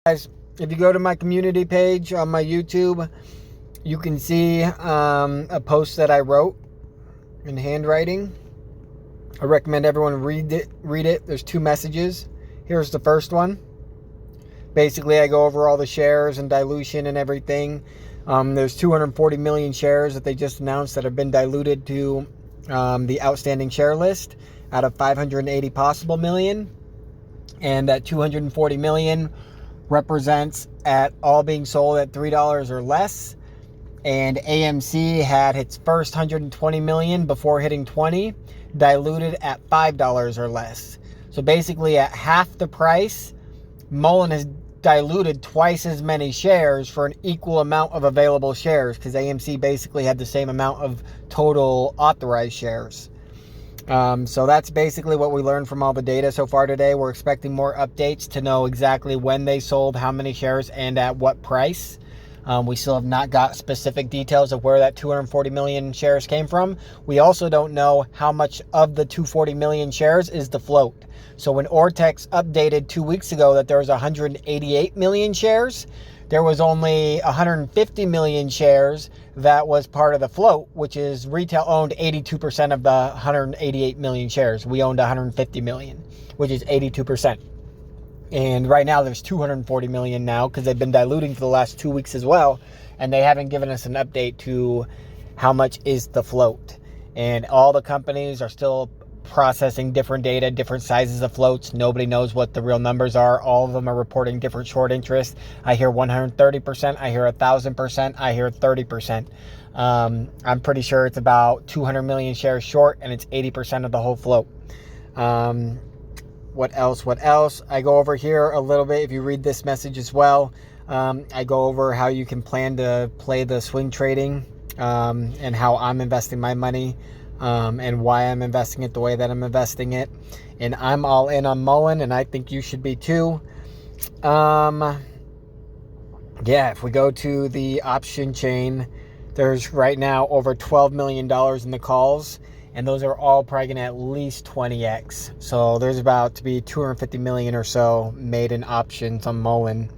Guys, if you go to my community page on my YouTube, you can see a post that I wrote in handwriting. I recommend everyone read it. There's 2 messages. Here's the first one. Basically, I go over all the shares and dilution and everything. There's 240 million shares that they just announced that have been diluted to the outstanding share list out of 580 possible million. And that 240 million represents at all being sold at $3 or less. And AMC had its first 120 million before hitting 20, diluted at $5 or less. So basically at half the price, Mullen has diluted twice as many shares for an equal amount of available shares, because AMC basically had the same amount of total authorized shares. So that's basically what we learned from all the data so far today. We're expecting more updates to know exactly when they sold, how many shares, and at what price. We still have not got specific details of where that 240 million shares came from. We also don't know how much of the 240 million shares is the float. So when Ortex updated 2 weeks ago that there was 188 million shares, there was only 150 million shares that was part of the float, which is retail owned 82% of the 188 million shares. We owned 150 million, which is 82%. And right now there's 240 million now, because they've been diluting for the last 2 weeks as well. And they haven't given us an update to how much is the float. And all the companies are still processing different data, different sizes of floats. Nobody knows what the real numbers are. All of them are reporting different short interest. I hear 130%. I hear 1,000%. I hear 30%. I'm pretty sure it's about 200 million shares short, and it's 80% of the whole float. What else? I go over here a little bit. If you read this message as well, I go over how you can plan to play the swing trading, and how I'm investing my money, and why I'm investing it the way that I'm investing it. And I'm all in on Mullen, and I think you should be too. Yeah, if we go to the option chain, there's right now over $12 million in the calls. And those are all probably going to at least 20x. So there's about to be 250 million or so made in options on Mullen.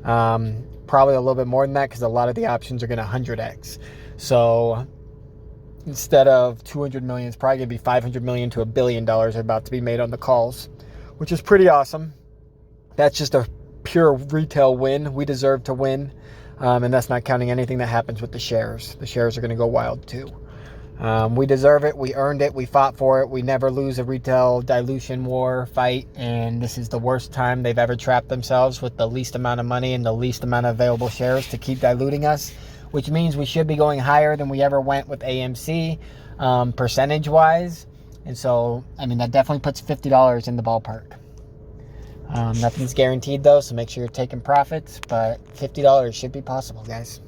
Probably a little bit more than that, because a lot of the options are going to 100x. So instead of 200 million, it's probably going to be 500 million to $1 billion are about to be made on the calls, which is pretty awesome. That's just a pure retail win. We deserve to win. And that's not counting anything that happens with the shares. The shares are going to go wild too. We deserve it. We earned it. We fought for it. We never lose a retail dilution war fight. And this is the worst time they've ever trapped themselves with the least amount of money and the least amount of available shares to keep diluting us, which means we should be going higher than we ever went with AMC, percentage wise. And so, I mean, that definitely puts $50 in the ballpark. Nothing's guaranteed though, so make sure you're taking profits, but $50 should be possible, guys.